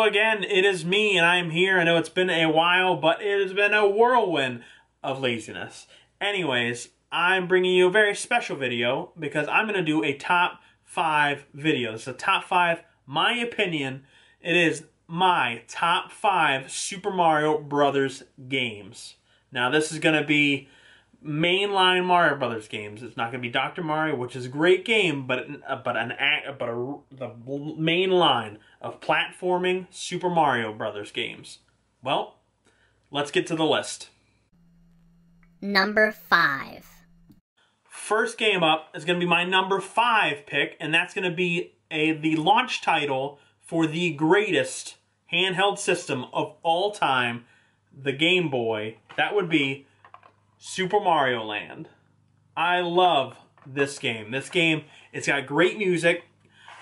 Hello again, it is me and I'm here. I know it's been a while, but it has been a whirlwind of laziness. Anyways, I'm bringing you a very special video because I'm going to do a top 5 video. It's a top 5, my opinion, it is my top 5 Super Mario Brothers games. Now this is going to be mainline Mario Brothers games. It's not going to be Dr. Mario, which is a great game, but the main line of platforming Super Mario Brothers games. Well, let's get to the list. Number 5. First game up is going to be my number 5 pick, and that's going to be the launch title for the greatest handheld system of all time, the Game Boy. That would be Super Mario Land. I love this game. This game, it's got great music.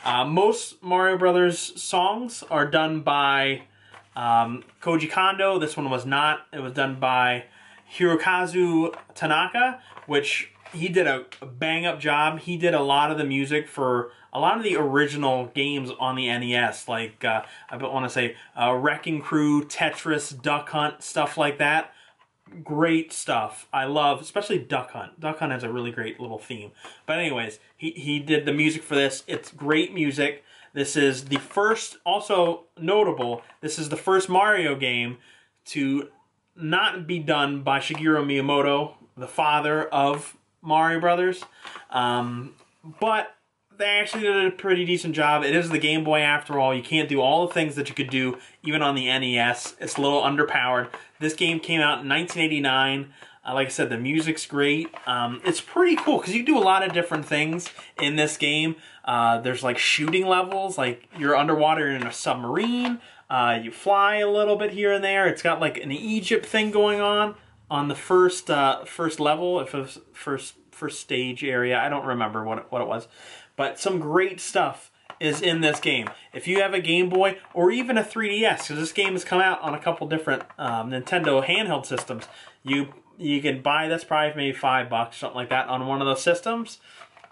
Most Mario Brothers songs are done by Koji Kondo. This one was not. It was done by Hirokazu Tanaka, which he did a bang-up job. He did a lot of the music for a lot of the original games on the NES, like I want to say Wrecking Crew, Tetris, Duck Hunt, stuff like that. Great stuff. I love, especially Duck Hunt. Duck Hunt has a really great little theme. But anyways, he did the music for this. It's great music. This is the first, also notable, this is the first Mario game to not be done by Shigeru Miyamoto, the father of Mario Brothers. But they actually did a pretty decent job. It is the Game Boy after all. You can't do all the things that you could do even on the NES. It's a little underpowered. This game came out in 1989. Like I said, the music's great. It's pretty cool because you do a lot of different things in this game. There's like shooting levels, like you're underwater in a submarine. You fly a little bit here and there. It's got like an Egypt thing going on the first level, if it was first stage area. I don't remember what it was. But some great stuff is in this game. If you have a Game Boy or even a 3DS, because this game has come out on a couple different Nintendo handheld systems, you can buy this probably maybe $5, something like that, on one of those systems.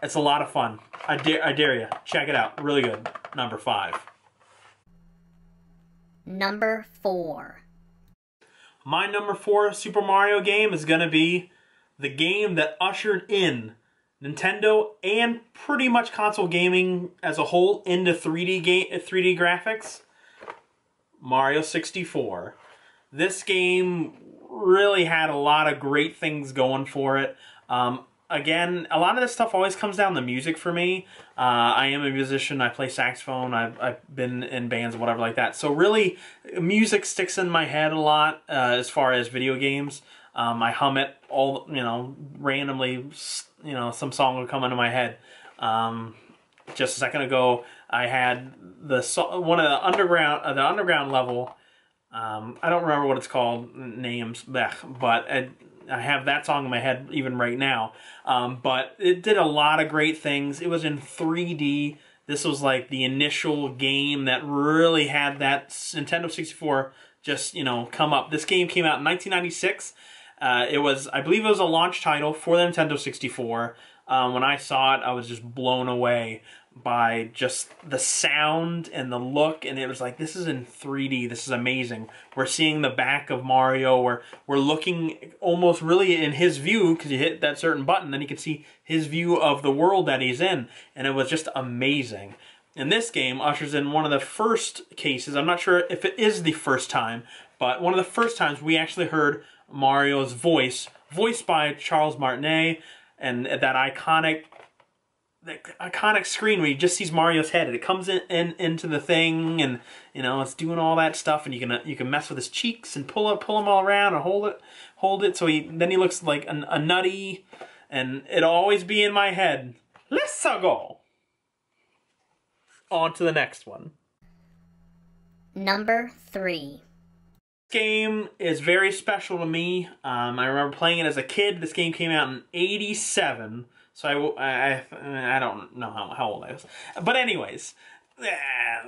It's a lot of fun. I dare you. Check it out. Really good. Number 5. Number 4. My number 4 Super Mario game is going to be the game that ushered in Nintendo and pretty much console gaming as a whole into 3D graphics. Mario 64. This game really had a lot of great things going for it. Again, a lot of this stuff always comes down to music for me. I am a musician. I play saxophone. I've been in bands and whatever like that. So really, music sticks in my head a lot as far as video games. I hum it all, randomly, some song will come into my head. Just a second ago, I had one of the underground level. I don't remember what it's called, names, but I have that song in my head even right now. But it did a lot of great things. It was in 3D. This was like the initial game that really had that Nintendo 64 just, come up. This game came out in 1996. I believe it was a launch title for the Nintendo 64. When I saw it, I was just blown away by just the sound and the look, and it was like, this is in 3D, this is amazing. We're seeing the back of Mario, we're looking almost really in his view, because you hit that certain button, then you can see his view of the world that he's in, and it was just amazing. And this game ushers in one of the first cases, I'm not sure if it is the first time, but one of the first times we actually heard Mario's voiced by Charles Martinet, and that iconic screen where you just sees Mario's head, and it comes into the thing, and it's doing all that stuff, and you can mess with his cheeks and pull him all around and hold it so then he looks like a nutty, and it'll always be in my head. Let's go on to the next one. Number 3. This game is very special to me. I remember playing it as a kid. This game came out in '87, so I don't know how old I was. But anyways,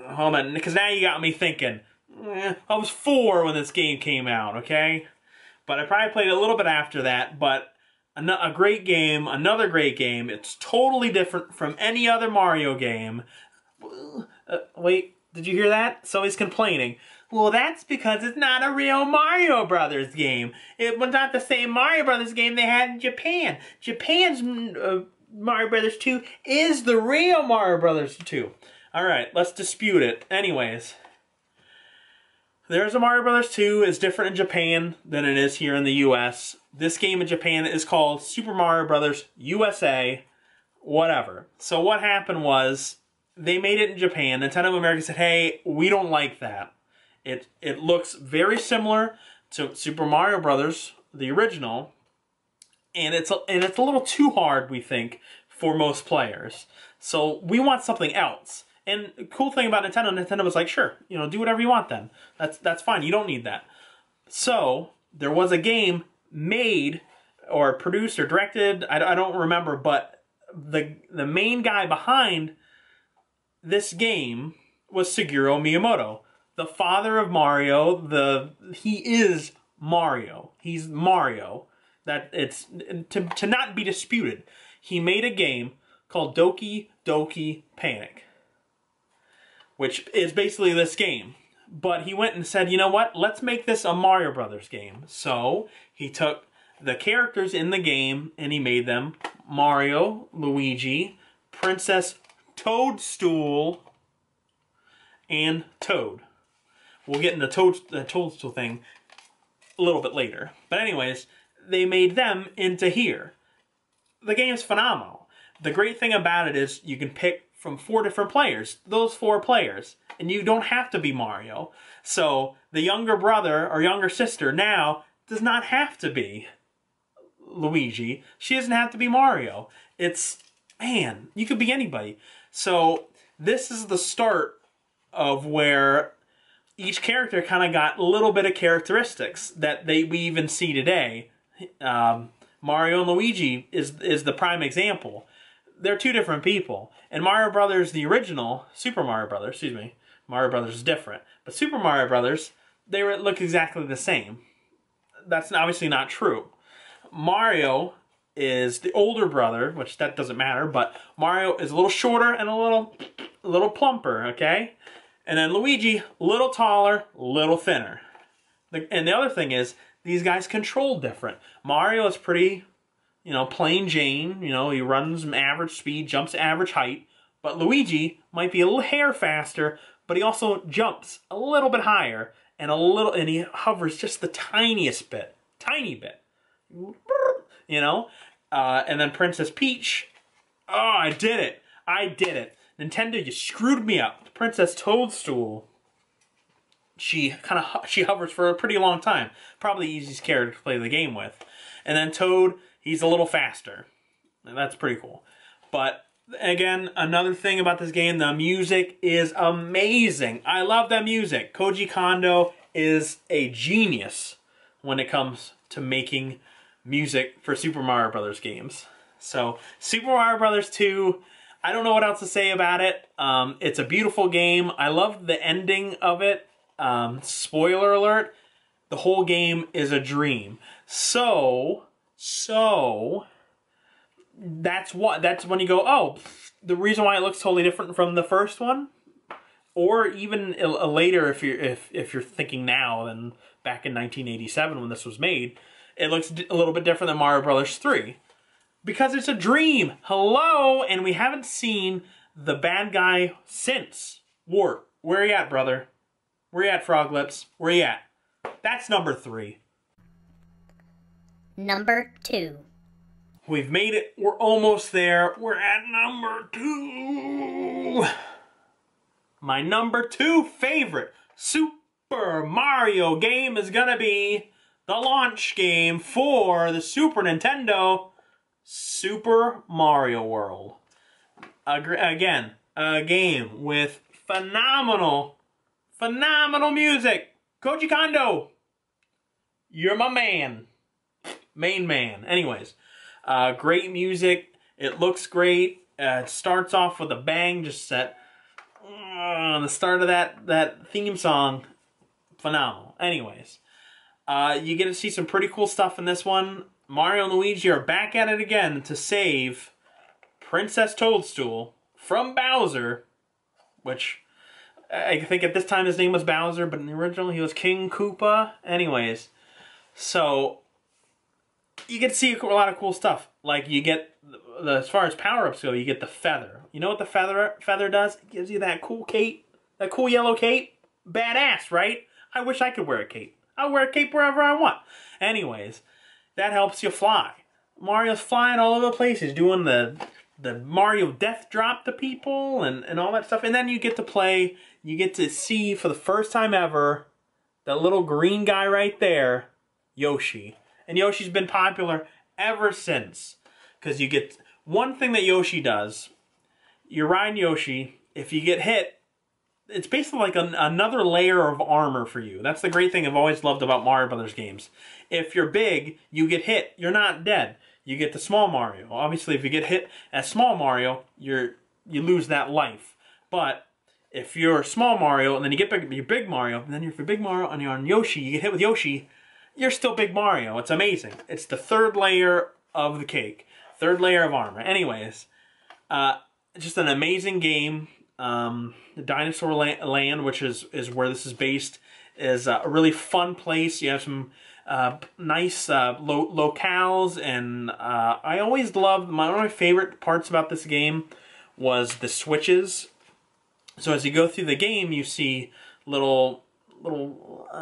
hold on, because now you got me thinking. I was 4 when this game came out, okay? But I probably played it a little bit after that, but a great game, another great game. It's totally different from any other Mario game. Wait, Did you hear that? So he's complaining. Well, that's because it's not a real Mario Brothers game. It was not the same Mario Brothers game they had in Japan. Japan's Mario Brothers 2 is the real Mario Brothers 2. Alright, let's dispute it. Anyways, there's a Mario Brothers 2. It's different in Japan than it is here in the US. This game in Japan is called Super Mario Brothers USA. Whatever. So what happened was, they made it in Japan. Nintendo of America said, hey, we don't like that. It looks very similar to Super Mario Brothers, the original, and it's a little too hard, we think, for most players. So we want something else. And the cool thing about Nintendo was like, sure, you know, do whatever you want then. That's fine. You don't need that. So there was a game made or produced or directed, I don't remember, but the main guy behind this game was Shigeru Miyamoto, the father of Mario. He is Mario. He's Mario. That it's to not be disputed. He made a game called Doki Doki Panic, which is basically this game. But he went and said, you know what? Let's make this a Mario Brothers game. So he took the characters in the game and he made them Mario, Luigi, Princess Toadstool, and Toad. We'll get into the Toadstool thing a little bit later. But anyways, they made them into here. The game's phenomenal. The great thing about it is you can pick from 4 different players. Those 4 players. And you don't have to be Mario. So the younger brother or younger sister now does not have to be Luigi. She doesn't have to be Mario. It's, man, you could be anybody. So this is the start of where each character kind of got a little bit of characteristics that we even see today. Mario and Luigi is the prime example. They're 2 different people. And Mario Brothers, the original, Super Mario Brothers, excuse me, Mario Brothers is different. But Super Mario Brothers, they look exactly the same. That's obviously not true. Mario is the older brother, which that doesn't matter, but Mario is a little shorter and a little plumper, okay? And then Luigi, a little taller, a little thinner. And the other thing is, these guys control different. Mario is pretty, you know, plain Jane. You know, he runs average speed, jumps average height. But Luigi might be a little hair faster, but he also jumps a little bit higher and he hovers just the tiniest bit, tiny bit. You know, and then Princess Peach. Oh, I did it! I did it! Nintendo, you screwed me up. Princess Toadstool. She hovers for a pretty long time. Probably the easiest character to play the game with. And then Toad, he's a little faster. And that's pretty cool. But again, another thing about this game, the music is amazing. I love that music. Koji Kondo is a genius when it comes to making music for Super Mario Brothers games. So, Super Mario Brothers 2, I don't know what else to say about it. It's a beautiful game. I love the ending of it. Spoiler alert, the whole game is a dream. So that's when you go, oh, the reason why it looks totally different from the first one, or even later if you're thinking now than back in 1987 when this was made, it looks a little bit different than Mario Brothers 3. Because it's a dream. Hello? And we haven't seen the bad guy since. Wart, where you at, brother? Where you at, Frog Lips? Where you at? That's number 3. Number 2. We've made it. We're almost there. We're at number 2. My number 2 favorite Super Mario game is gonna be the launch game for the Super Nintendo, Super Mario World. Again, a game with phenomenal music. Koji Kondo, you're my man. Main man. Anyways, great music. It looks great. It starts off with a bang, just set on the start of that theme song. Phenomenal. Anyways, you get to see some pretty cool stuff in this one. Mario and Luigi are back at it again to save Princess Toadstool from Bowser, which I think at this time his name was Bowser, but in the original he was King Koopa. Anyways, so you get to see a lot of cool stuff. Like you get, as far as power-ups go, you get the feather. You know what the feather does? It gives you that cool cape, that cool yellow cape. Badass, right? I wish I could wear a cape. I'll wear a cape wherever I want. Anyways, that helps you fly. Mario's flying all over the place. He's doing the Mario death drop to people and all that stuff. And then you get to play, you get to see for the first time ever, that little green guy right there, Yoshi. And Yoshi's been popular ever since. Because you get, one thing that Yoshi does, you're riding Yoshi, if you get hit, it's basically like another layer of armor for you. That's the great thing I've always loved about Mario Brothers games. If you're big, you get hit, you're not dead. You get the small Mario. Obviously, if you get hit as small Mario, you lose that life. But if you're small Mario and then you get your big Mario, and then if you're big Mario and you're on Yoshi, you get hit with Yoshi, you're still big Mario. It's amazing. It's the third layer of the cake. Third layer of armor. Anyways, just an amazing game. The Dinosaur Land, which is where this is based, is a really fun place. You have some nice locales, and I always loved, one of my favorite parts about this game was the switches. So as you go through the game, you see little I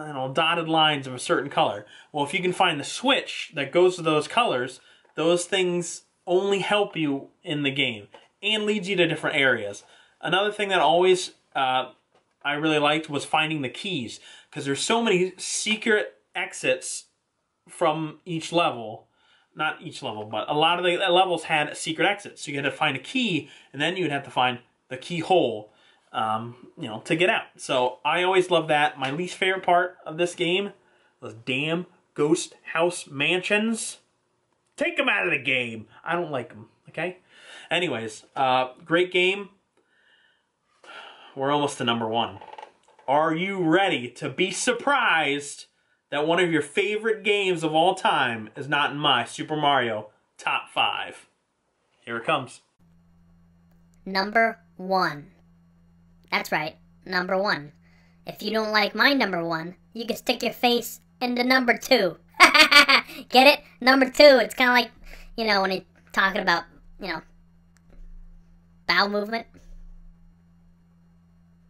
don't know, dotted lines of a certain color. Well, if you can find the switch that goes to those colors, those things only help you in the game and leads you to different areas. Another thing that always I really liked was finding the keys, because there's so many secret exits from each level. Not each level, but a lot of the levels had secret exits. So you had to find a key, and then you would have to find the keyhole, you know, to get out. So I always loved that. My least favorite part of this game was damn ghost house mansions. Take them out of the game. I don't like them, okay? Anyways, great game. We're almost to number 1. Are you ready to be surprised that one of your favorite games of all time is not in my Super Mario top 5? Here it comes. Number 1. That's right, number 1. If you don't like my number 1, you can stick your face into number 2. Get it? Number 2. It's kind of like, you know, when you're talking about, you know, bowel movement.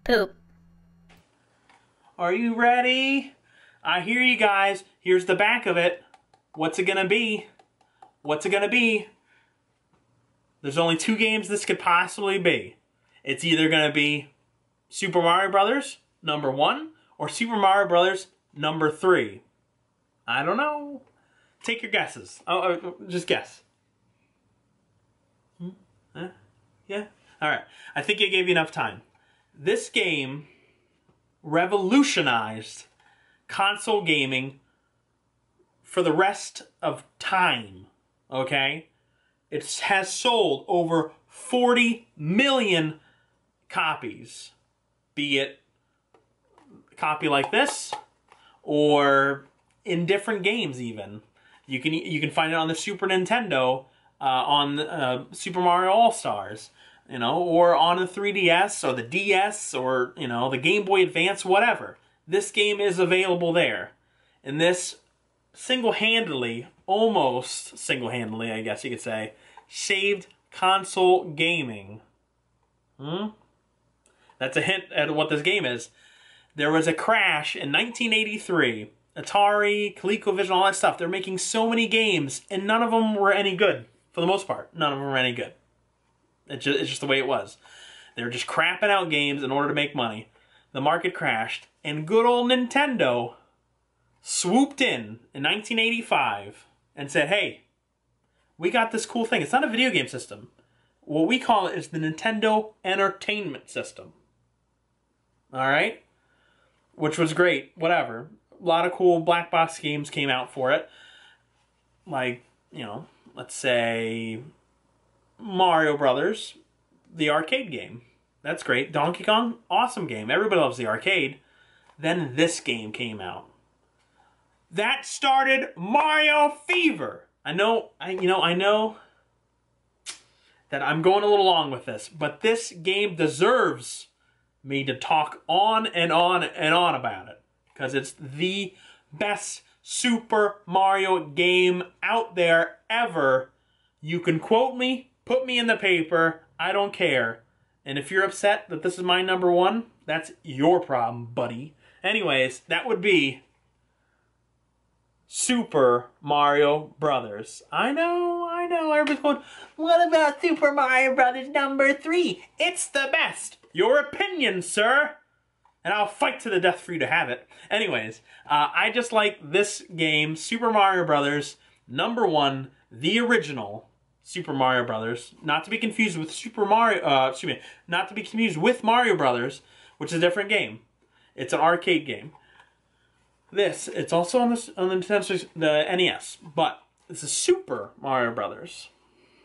Poop. Are you ready? I hear you guys. Here's the back of it. What's it gonna be? What's it gonna be? There's only 2 games this could possibly be. It's either gonna be Super Mario Brothers number 1 or Super Mario Brothers number 3. I don't know. Take your guesses. Just guess. Yeah? Alright. I think I gave you enough time. This game revolutionized console gaming for the rest of time, okay? It has sold over 40 million copies, be it a copy like this or in different games even. You can find it on the Super Nintendo, on Super Mario All-Stars, you know, or on the 3DS or the DS or, you know, the Game Boy Advance, whatever. This game is available there. And this single-handedly, almost single-handedly, I guess you could say, saved console gaming. That's a hint at what this game is. There was a crash in 1983. Atari, ColecoVision, all that stuff. They're making so many games, and none of them were any good. For the most part, none of them were any good. It's just the way it was. They were just crapping out games in order to make money. The market crashed, and good old Nintendo swooped in 1985 and said, hey, we got this cool thing. It's not a video game system. What we call it is the Nintendo Entertainment System. Alright? Which was great. Whatever. A lot of cool black box games came out for it. Like, you know, let's say Mario Brothers, the arcade game. That's great. Donkey Kong, awesome game. Everybody loves the arcade. Then this game came out. That started Mario Fever. I know that I'm going a little long with this, but this game deserves me to talk on and on and on about it. Because it's the best Super Mario game out there ever. You can quote me, put me in the paper, I don't care. And if you're upset that this is my number one, that's your problem, buddy. Anyways, that would be Super Mario Brothers. I know, everybody's going, what about Super Mario Brothers number 3? It's the best. Your opinion, sir. And I'll fight to the death for you to have it. Anyways, I just like this game, Super Mario Brothers number 1, the original Super Mario Brothers, not to be confused with not to be confused with Mario Brothers, which is a different game. It's an arcade game. It's also on the Nintendo, the NES, but it's a Super Mario Brothers.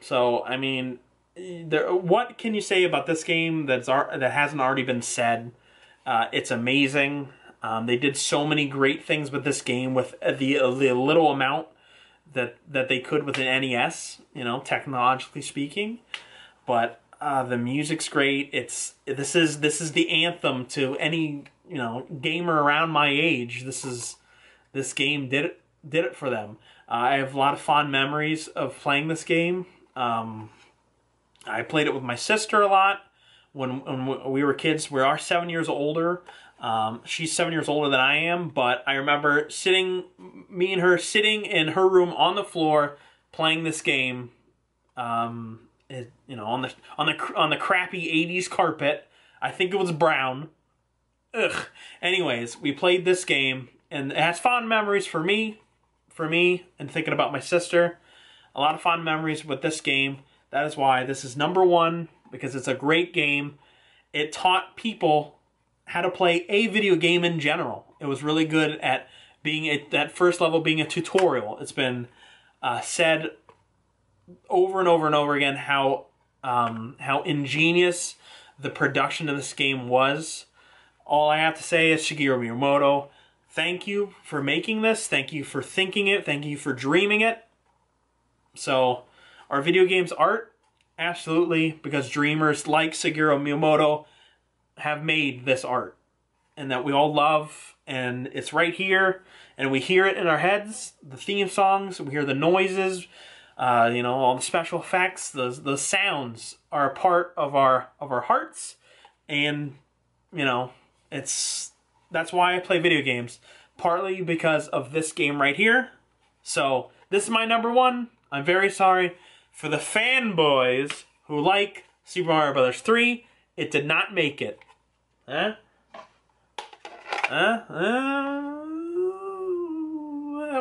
So I mean, what can you say about this game that hasn't already been said? It's amazing. They did so many great things with this game with the little amount that they could with an NES, you know, technologically speaking. But the music's great. This is the anthem to any, you know, gamer around my age. This game did it for them. I have a lot of fond memories of playing this game. I played it with my sister a lot when we were kids. We are 7 years older. She's 7 years older than I am, but I remember me and her sitting in her room on the floor playing this game. You know, on the crappy 80s carpet. I think it was brown. Ugh. Anyways, we played this game, and it has fond memories for me, and thinking about my sister. A lot of fond memories with this game. That is why this is number 1, because it's a great game. It taught people how to play a video game in general. It was really good at being that first level being a tutorial. It's been said over and over and over again how ingenious the production of this game was. All I have to say is Shigeru Miyamoto, thank you for making this. Thank you for thinking it. Thank you for dreaming it. So, are video games art? Absolutely, because dreamers like Shigeru Miyamoto have made this art, and that we all love, and it's right here, and we hear it in our heads, the theme songs, we hear the noises, you know, all the special effects, the sounds are a part of our hearts, and, you know, that's why I play video games, partly because of this game right here. So, this is my number 1. I'm very sorry for the fanboys who like Super Mario Bros. 3. It did not make it.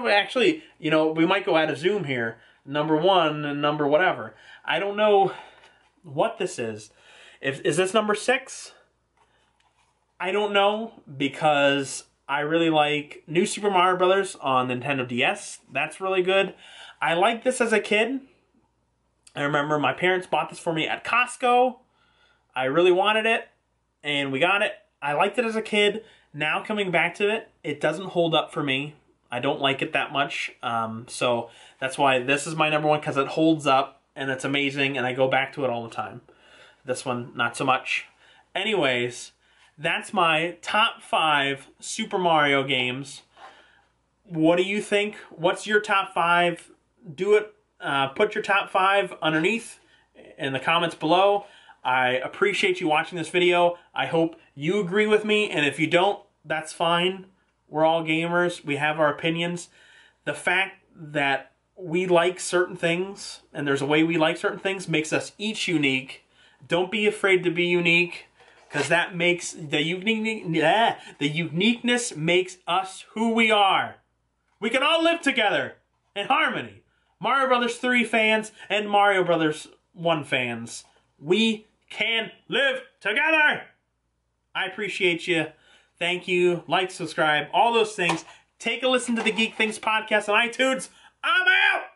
Actually, you know, we might go out of Zoom here. Number 1 and number whatever. I don't know what this is. Is this number 6? I don't know, because I really like New Super Mario Bros. On Nintendo DS. That's really good. I liked this as a kid. I remember my parents bought this for me at Costco. I really wanted it, and we got it. I liked it as a kid. Now coming back to it, it doesn't hold up for me. I don't like it that much. So that's why this is my number 1, because it holds up, and it's amazing, and I go back to it all the time. This one, not so much. Anyways, that's my top 5 Super Mario games. What do you think? What's your top 5? Do it. Put your top 5 underneath in the comments below. I appreciate you watching this video. I hope you agree with me, and if you don't, that's fine. We're all gamers. We have our opinions. The fact that we like certain things, and there's a way we like certain things, makes us each unique. Don't be afraid to be unique, because that makes the uniqueness makes us who we are. We can all live together in harmony. Mario Brothers 3 fans and Mario Brothers 1 fans. We can live together. I appreciate you. Thank you. Like, subscribe, all those things. Take a listen to the Geek Things podcast on iTunes. I'm out!